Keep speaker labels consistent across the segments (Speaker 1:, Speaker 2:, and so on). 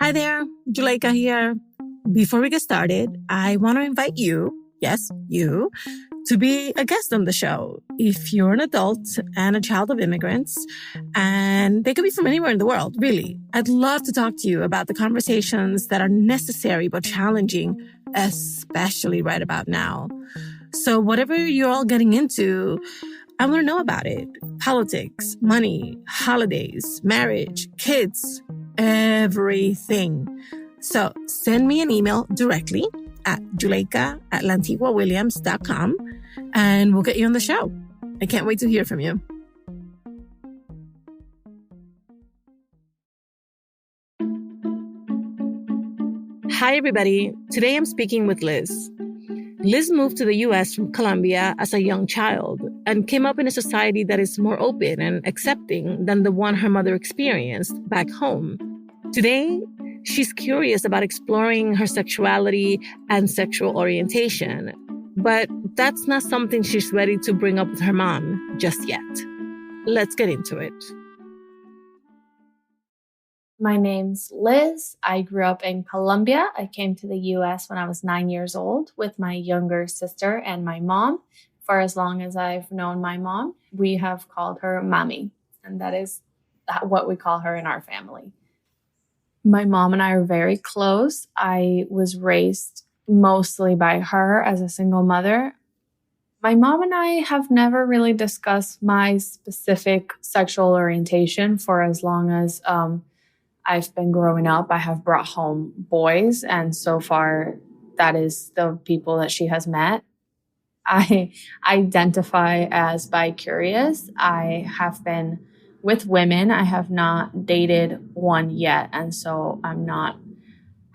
Speaker 1: Hi there, Juleka here. Before we get started, I want to invite you, yes, you, to be a guest on the show. If you're an adult and a child of immigrants, and they could be from anywhere in the world, really, I'd love to talk to you about the conversations that are necessary but challenging, especially right about now. So whatever you're all getting into, I want to know about it. Politics, money, holidays, marriage, kids, everything. So send me an email directly at Juleka@Lantigua-Williams.com and we'll get you on the show. I can't wait to hear from you. Hi, everybody. Today I'm speaking with Liz. Liz moved to the U.S. from Colombia as a young child and came up in a society that is more open and accepting than the one her mother experienced back home. Today, she's curious about exploring her sexuality and sexual orientation, but that's not something she's ready to bring up with her mom just yet. Let's get into it.
Speaker 2: My name's Liz. I grew up in Colombia. I came to the U.S. when I was 9 years old with my younger sister and my mom. For as long as I've known my mom, we have called her Mamí, and that is what we call her in our family. My mom and I are very close. I was raised mostly by her as a single mother. My mom and I have never really discussed my specific sexual orientation for as long as I've been growing up. I have brought home boys, and so far that is the people that she has met. I identify as bi-curious. I have been with women. I have not dated one yet, and so I'm not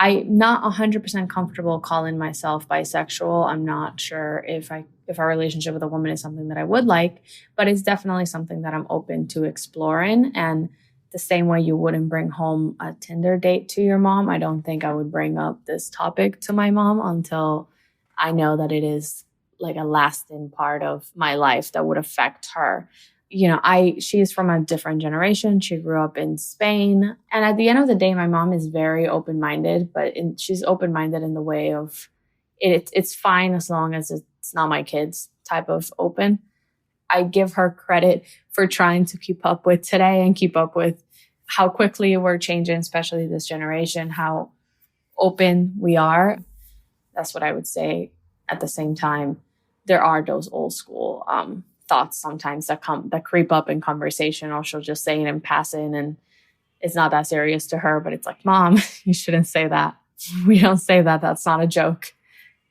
Speaker 2: 100% comfortable calling myself bisexual. I'm not sure if our relationship with a woman is something that I would like, but it's definitely something that I'm open to exploring. And the same way you wouldn't bring home a Tinder date to your mom, I don't think I would bring up this topic to my mom until I know that it is like a lasting part of my life that would affect her. You know, she's from a different generation. She grew up in Spain. And at the end of the day, my mom is very open-minded, but she's open-minded in the way of it's fine as long as it's not my kids type of open. I give her credit for trying to keep up with today and keep up with how quickly we're changing, especially this generation, how open we are. That's what I would say. At the same time, there are those old school thoughts sometimes that creep up in conversation, or she'll just say it in passing and it's not that serious to her, but it's like, Mom, you shouldn't say that. We don't say that. That's not a joke.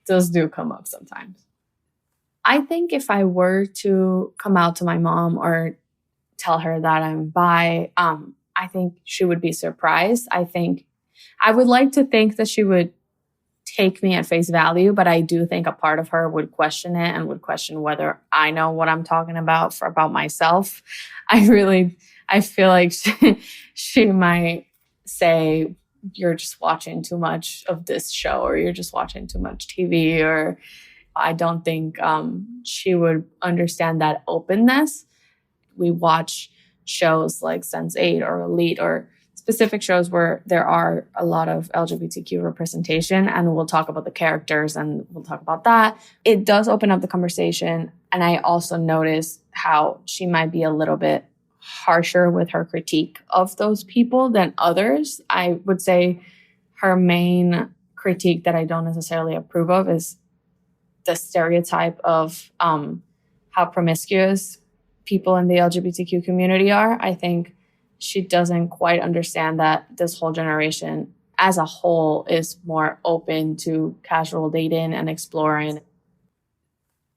Speaker 2: Those do come up sometimes. I think if I were to come out to my mom or tell her that I'm bi, I think she would be surprised. I would like to think that she would take me at face value, but I do think a part of her would question it and would question whether I know what I'm talking about about myself. I feel like she might say, you're just watching too much of this show, or you're just watching too much TV, or I don't think she would understand that openness. We watch shows like Sense8 or Elite or specific shows where there are a lot of LGBTQ representation, and we'll talk about the characters and we'll talk about that. It does open up the conversation. And I also notice how she might be a little bit harsher with her critique of those people than others. I would say her main critique that I don't necessarily approve of is the stereotype of how promiscuous people in the LGBTQ community are. I think she doesn't quite understand that this whole generation as a whole is more open to casual dating and exploring.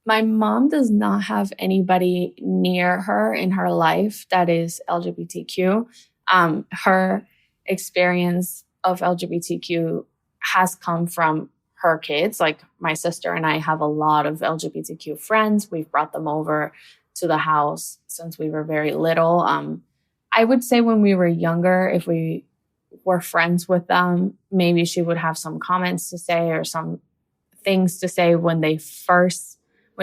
Speaker 2: My mom does not have anybody near her in her life that is LGBTQ. Her experience of LGBTQ has come from her kids. Like, my sister and I have a lot of LGBTQ friends. We've brought them over to the house since we were very little. I would say when we were younger, if we were friends with them, maybe she would have some comments to say or some things to say when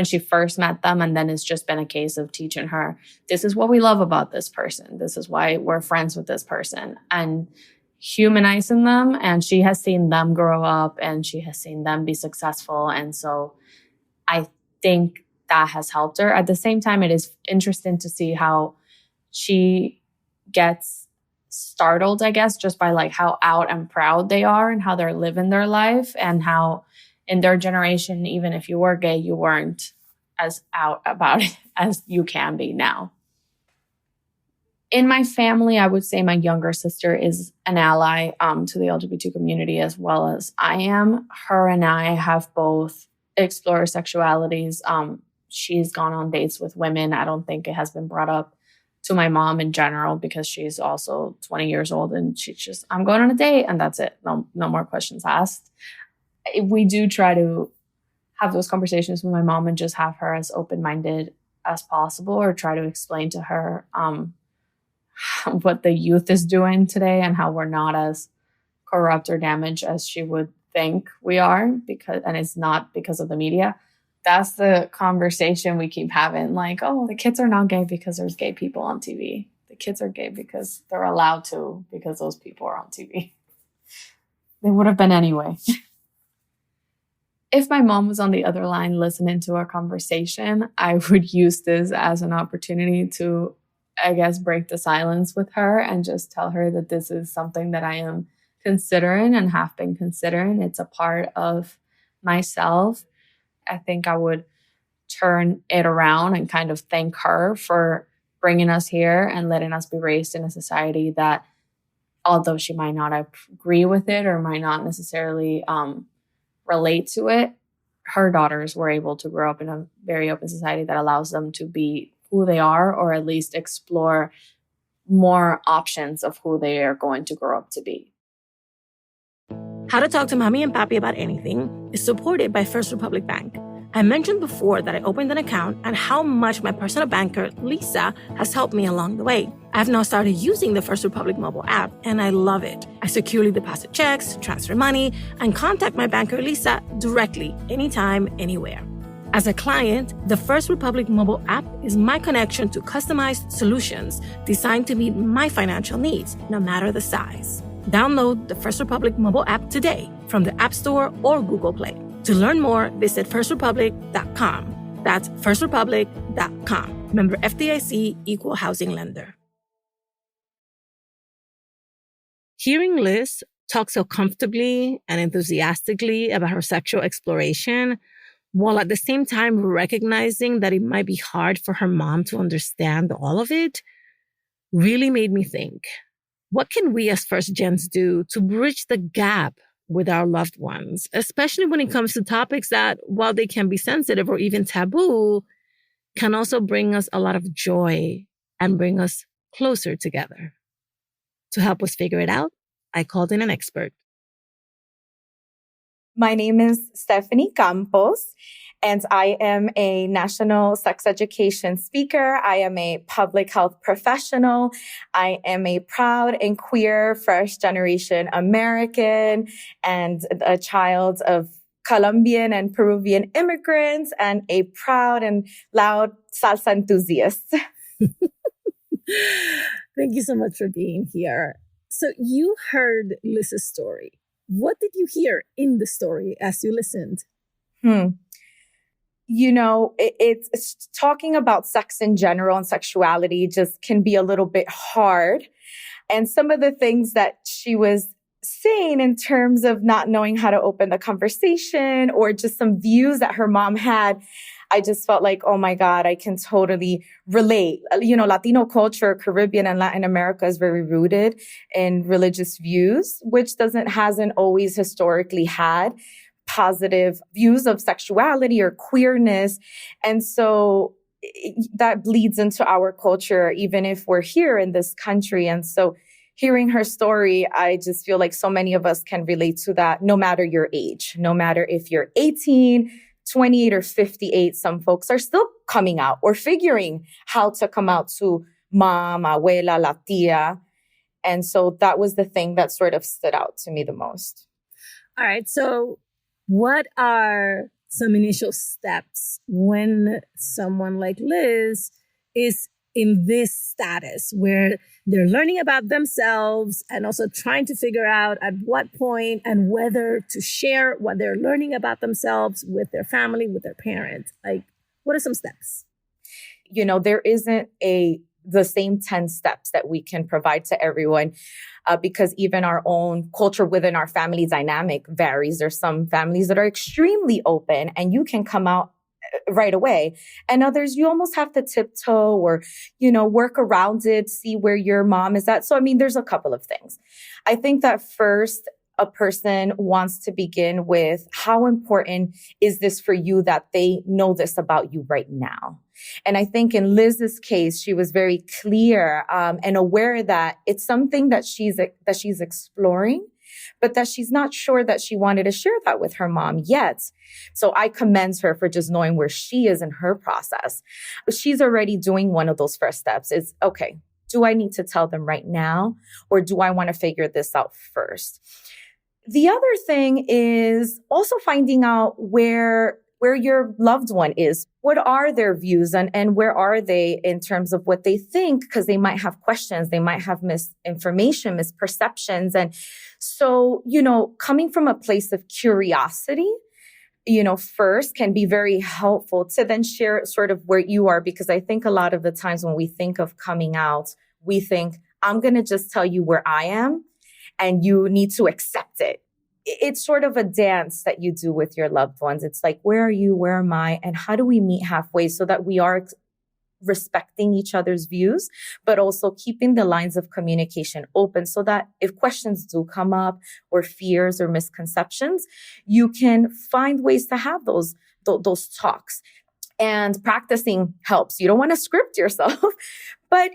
Speaker 2: she first met them. And then it's just been a case of teaching her, this is what we love about this person. This is why we're friends with this person. And humanizing them, and she has seen them grow up and she has seen them be successful. And so I think that has helped her. At the same time, it is interesting to see how she gets startled, I guess, just by like how out and proud they are and how they're living their life, and how in their generation, even if you were gay, you weren't as out about it as you can be now. In my family, I would say my younger sister is an ally to the LGBT community as well as I am. Her and I have both explored sexualities. She's gone on dates with women. I don't think it has been brought up to my mom in general because she's also 20 years old and she's just, I'm going on a date and that's it. No more questions asked. We do try to have those conversations with my mom and just have her as open-minded as possible, or try to explain to her what the youth is doing today and how we're not as corrupt or damaged as she would think we are, and it's not because of the media. That's the conversation we keep having. Like, oh, the kids are not gay because there's gay people on TV. The kids are gay because they're allowed to, because those people are on TV. They would have been anyway. If my mom was on the other line listening to our conversation, I would use this as an opportunity to, I guess, break the silence with her and just tell her that this is something that I am considering and have been considering. It's a part of myself. I think I would turn it around and kind of thank her for bringing us here and letting us be raised in a society that, although she might not agree with it or might not necessarily relate to it, her daughters were able to grow up in a very open society that allows them to be who they are, or at least explore more options of who they are going to grow up to be.
Speaker 1: How to Talk to Mamí and Papí About Anything is supported by First Republic Bank. I mentioned before that I opened an account and how much my personal banker, Lisa, has helped me along the way. I've now started using the First Republic mobile app, and I love it. I securely deposit checks, transfer money, and contact my banker, Lisa, directly, anytime, anywhere. As a client, the First Republic mobile app is my connection to customized solutions designed to meet my financial needs, no matter the size. Download the First Republic mobile app today from the App Store or Google Play. To learn more, visit firstrepublic.com. That's firstrepublic.com. Member FDIC, Equal Housing Lender. Hearing Liz talk so comfortably and enthusiastically about her sexual exploration, while at the same time recognizing that it might be hard for her mom to understand all of it, really made me think, what can we as first gens do to bridge the gap with our loved ones, especially when it comes to topics that, while they can be sensitive or even taboo, can also bring us a lot of joy and bring us closer together? To help us figure it out, I called in an expert.
Speaker 3: My name is Stephanie Campos, and I am a national sex education speaker. I am a public health professional. I am a proud and queer first generation American and a child of Colombian and Peruvian immigrants, and a proud and loud salsa enthusiast.
Speaker 1: Thank you so much for being here. So you heard Liz's story. What did you hear in the story as you listened?
Speaker 3: You know, it's talking about sex in general and sexuality just can be a little bit hard. And some of the things that she was saying in terms of not knowing how to open the conversation, or just some views that her mom had, I just felt like, oh my God, I can totally relate. You know, Latino culture, Caribbean and Latin America is very rooted in religious views, which hasn't always historically had positive views of sexuality or queerness. And so that bleeds into our culture, even if we're here in this country. And so hearing her story, I just feel like so many of us can relate to that, no matter your age, no matter if you're 18, 28, or 58. Some folks are still coming out or figuring how to come out to mom, abuela, la tia. And so that was the thing that sort of stood out to me the most.
Speaker 1: All right. So what are some initial steps when someone like Liz is in this status where they're learning about themselves and also trying to figure out at what point and whether to share what they're learning about themselves with their family, with their parents? Like, what are some steps?
Speaker 3: There isn't the same 10 steps that we can provide to everyone because even our own culture within our family dynamic varies. There's some families that are extremely open and you can come out right away. And others, you almost have to tiptoe or, work around it, see where your mom is at. So, there's a couple of things. I think that first, a person wants to begin with how important is this for you that they know this about you right now? And I think in Liz's case, she was very clear and aware that it's something that she's exploring, but that she's not sure that she wanted to share that with her mom yet. So I commend her for just knowing where she is in her process. She's already doing one of those first steps. It's, okay, do I need to tell them right now, or do I want to figure this out first? The other thing is also finding out where your loved one is. What are their views and where are they in terms of what they think? Because they might have questions, they might have misinformation, misperceptions. And so, coming from a place of curiosity, first can be very helpful to then share sort of where you are. Because I think a lot of the times when we think of coming out, we think, I'm going to just tell you where I am and you need to accept it. It's sort of a dance that you do with your loved ones. It's like, where are you? Where am I? And how do we meet halfway so that we are respecting each other's views, but also keeping the lines of communication open so that if questions do come up or fears or misconceptions, you can find ways to have those talks. And practicing helps. You don't want to script yourself, but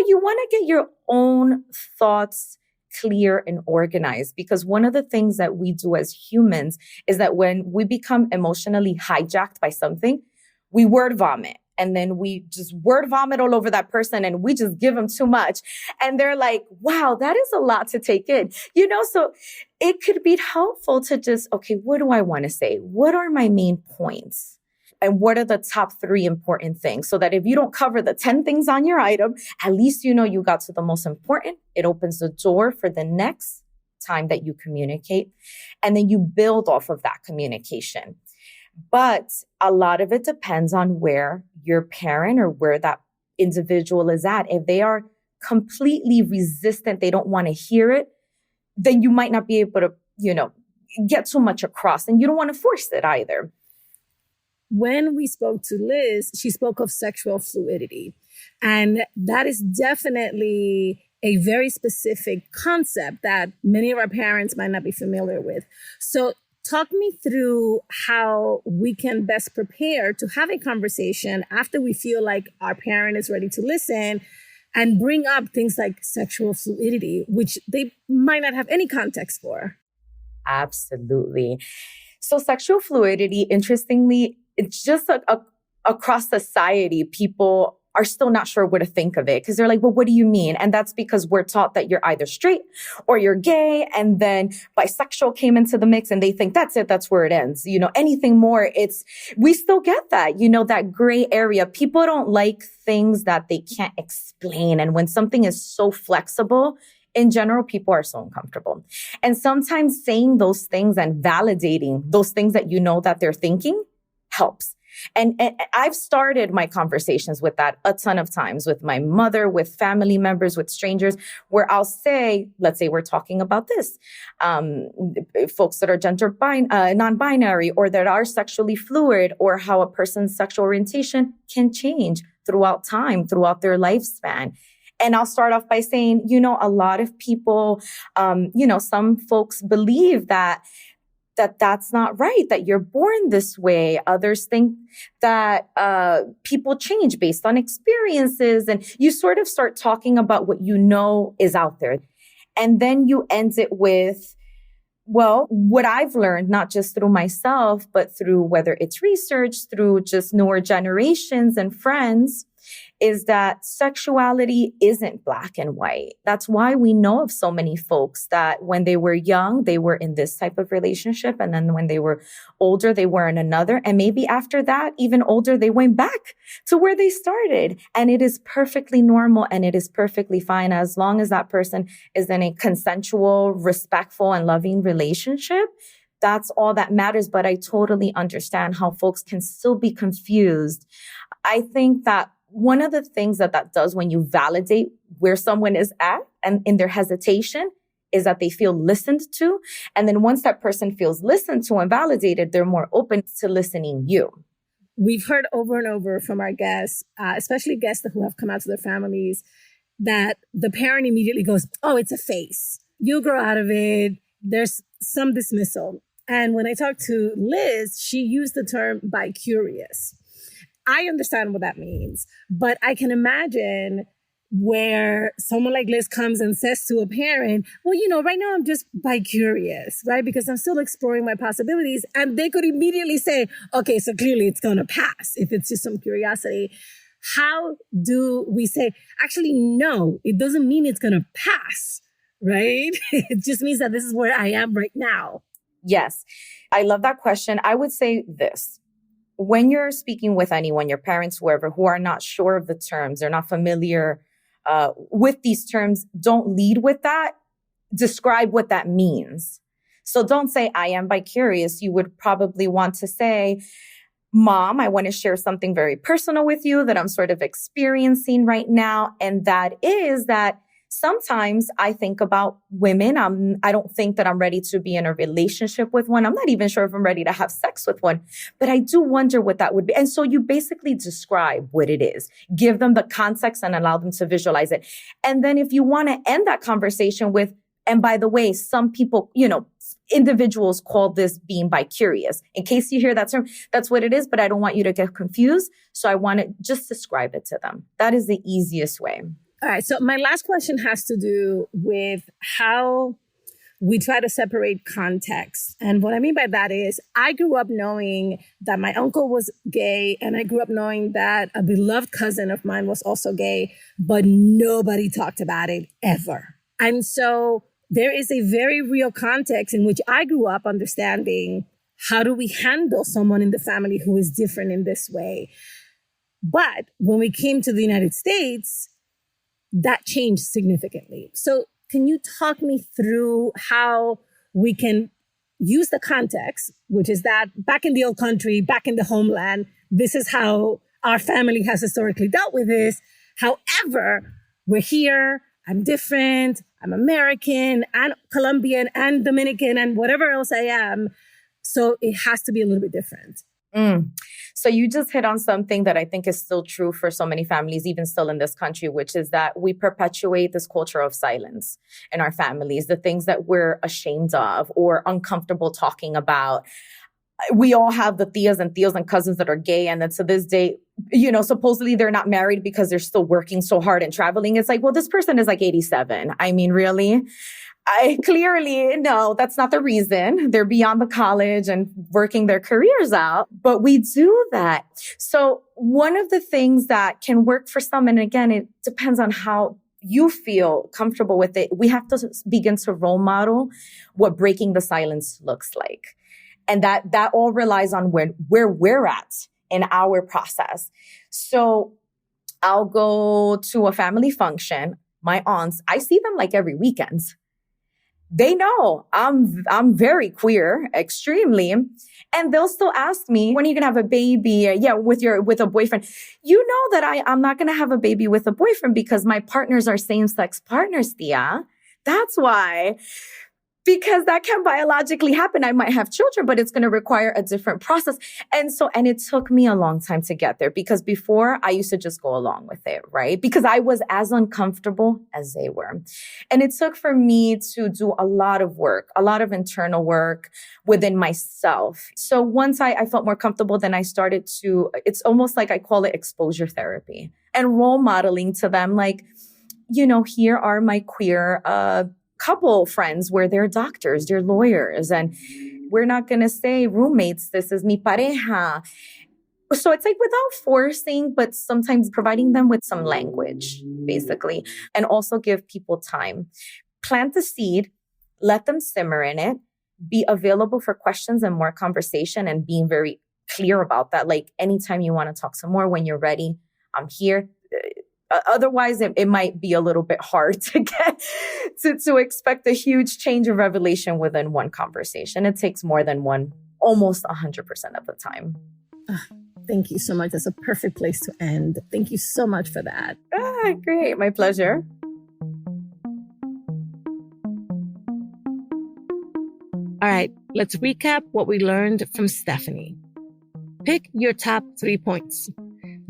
Speaker 3: you want to get your own thoughts clear and organized, because one of the things that we do as humans is that when we become emotionally hijacked by something, we word vomit. And then we just word vomit all over that person and we just give them too much. And they're like, wow, that is a lot to take in. So it could be helpful to just, okay, what do I want to say? What are my main points? And what are the top 3 important things? So that if you don't cover the 10 things on your item, at least you got to the most important. It opens the door for the next time that you communicate. And then you build off of that communication. But a lot of it depends on where your parent or where that individual is at. If they are completely resistant, they don't want to hear it, then you might not be able to, get too much across. And you don't want to force it either.
Speaker 1: When we spoke to Liz, she spoke of sexual fluidity. And that is definitely a very specific concept that many of our parents might not be familiar with. So talk me through how we can best prepare to have a conversation after we feel like our parent is ready to listen and bring up things like sexual fluidity, which they might not have any context for.
Speaker 3: Absolutely. So sexual fluidity, interestingly, it's just across society, people are still not sure what to think of it because they're like, well, what do you mean? And that's because we're taught that you're either straight or you're gay. And then bisexual came into the mix and they think that's it. That's where it ends. Anything more, we still get that, that gray area. People don't like things that they can't explain. And when something is so flexible, in general, people are so uncomfortable. And sometimes saying those things and validating those things that that they're thinking helps. And I've started my conversations with that a ton of times with my mother, with family members, with strangers, where I'll say, let's say we're talking about this, folks that are gender non-binary or that are sexually fluid, or how a person's sexual orientation can change throughout time, throughout their lifespan. And I'll start off by saying, a lot of people, some folks believe that's not right, that you're born this way. Others think that people change based on experiences. And you sort of start talking about what is out there. And then you end it with, well, what I've learned, not just through myself, but through whether it's research, through just newer generations and friends, is that sexuality isn't black and white. That's why we know of so many folks that when they were young, they were in this type of relationship. And then when they were older, they were in another. And maybe after that, even older, they went back to where they started. And it is perfectly normal and it is perfectly fine as long as that person is in a consensual, respectful, and loving relationship. That's all that matters. But I totally understand how folks can still be confused. I think that one of the things that does when you validate where someone is at and in their hesitation is that they feel listened to. And then once that person feels listened to and validated, they're more open to listening you.
Speaker 1: We've heard over and over from our guests, especially guests who have come out to their families, that the parent immediately goes, oh, it's a phase. You'll grow out of it. There's some dismissal. And when I talked to Liz, she used the term bi-curious. I understand what that means, but I can imagine where someone like Liz comes and says to a parent, well, right now I'm just bi-curious, right? Because I'm still exploring my possibilities. And they could immediately say, okay, so clearly it's going to pass if it's just some curiosity. How do we say, actually, no, it doesn't mean it's going to pass, right? It just means that this is where I am right now.
Speaker 3: Yes, I love that question. I would say this. When you're speaking with anyone, your parents, whoever, who are not sure of the terms, they're not familiar with these terms, don't lead with that. Describe what that means. So don't say, I am bi-curious. You would probably want to say, Mom, I want to share something very personal with you that I'm sort of experiencing right now. And that is that sometimes I think about women. I don't think that I'm ready to be in a relationship with one. I'm not even sure if I'm ready to have sex with one, but I do wonder what that would be. And so you basically describe what it is, give them the context and allow them to visualize it. And then if you want to end that conversation with, and by the way, some people, individuals call this being bi-curious. In case you hear that term, that's what it is, but I don't want you to get confused. So I want to just describe it to them. That is the easiest way.
Speaker 1: All right. So my last question has to do with how we try to separate context. And what I mean by that is I grew up knowing that my uncle was gay, and I grew up knowing that a beloved cousin of mine was also gay, but nobody talked about it ever. And so there is a very real context in which I grew up understanding how do we handle someone in the family who is different in this way. But when we came to the United States, that changed significantly. So can you talk me through how we can use the context, which is that back in the old country, back in the homeland, this is how our family has historically dealt with this. However, we're here, I'm different, I'm American and Colombian and Dominican and whatever else I am. So it has to be a little bit different.
Speaker 3: So you just hit on something that I think is still true for so many families, even still in this country, which is that we perpetuate this culture of silence in our families, the things that we're ashamed of or uncomfortable talking about. We all have the tias and cousins that are gay. And then to this day, supposedly they're not married because they're still working so hard and traveling. It's like, well, this person is like 87. I mean, really? I clearly know that's not the reason. They're beyond the college and working their careers out, but we do that. So one of the things that can work for some, and again, it depends on how you feel comfortable with it. We have to begin to role model what breaking the silence looks like. And that all relies on where we're at in our process. So I'll go to a family function. My aunts, I see them like every weekend. They know I'm very queer, extremely. And they'll still ask me, when are you going to have a baby? Yeah, with a boyfriend. You know that I'm not going to have a baby with a boyfriend because my partners are same-sex partners, Tia. That's why. Because that can biologically happen. I might have children, but it's going to require a different process. And it took me a long time to get there because before I used to just go along with it, right? Because I was as uncomfortable as they were. And it took for me to do a lot of work, a lot of internal work within myself. So once I felt more comfortable, then I started it's almost like I call it exposure therapy and role modeling to them. Like, here are my queer, couple friends where they're doctors, they're lawyers, and we're not going to say roommates. This is mi pareja. So it's like without forcing, but sometimes providing them with some language, basically, and also give people time. Plant the seed, let them simmer in it, be available for questions and more conversation, and being very clear about that. Like anytime you want to talk some more, when you're ready, I'm here. Otherwise, it might be a little bit hard to get to expect a huge change of revelation within one conversation. It takes more than one, almost 100% of the time.
Speaker 1: Thank you so much. That's a perfect place to end. Thank you so much for that.
Speaker 3: Great. My pleasure.
Speaker 1: All right, let's recap what we learned from Stephanie. Pick your top 3 points.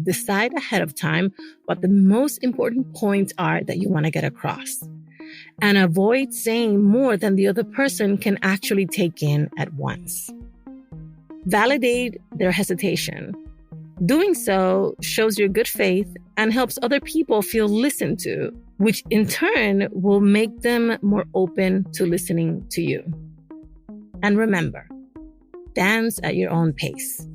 Speaker 1: Decide ahead of time what the most important points are that you want to get across. And avoid saying more than the other person can actually take in at once. Validate their hesitation. Doing so shows your good faith and helps other people feel listened to, which in turn will make them more open to listening to you. And remember, dance at your own pace.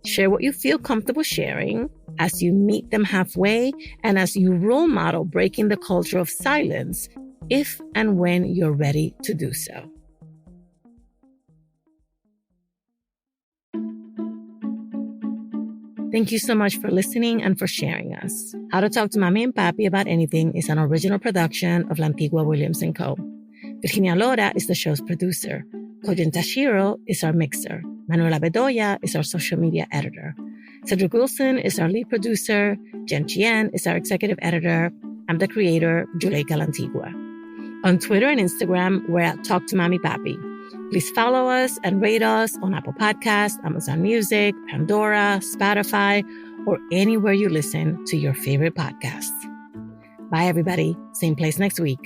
Speaker 1: Share what you feel comfortable sharing as you meet them halfway and as you role model breaking the culture of silence if and when you're ready to do so. Thank you so much for listening and for sharing us. How to Talk to Mamí and Papí About Anything is an original production of Lantigua-Williams & Co. Virginia Lora is the show's producer. Kojen Tashiro is our mixer. Manuela Bedoya is our social media editor. Cedric Wilson is our lead producer. Jen Chien is our executive editor. I'm the creator, Juleyka Lantigua. On Twitter and Instagram, we're at Talk to Mamí Papí. Please follow us and rate us on Apple Podcasts, Amazon Music, Pandora, Spotify, or anywhere you listen to your favorite podcasts. Bye, everybody. Same place next week.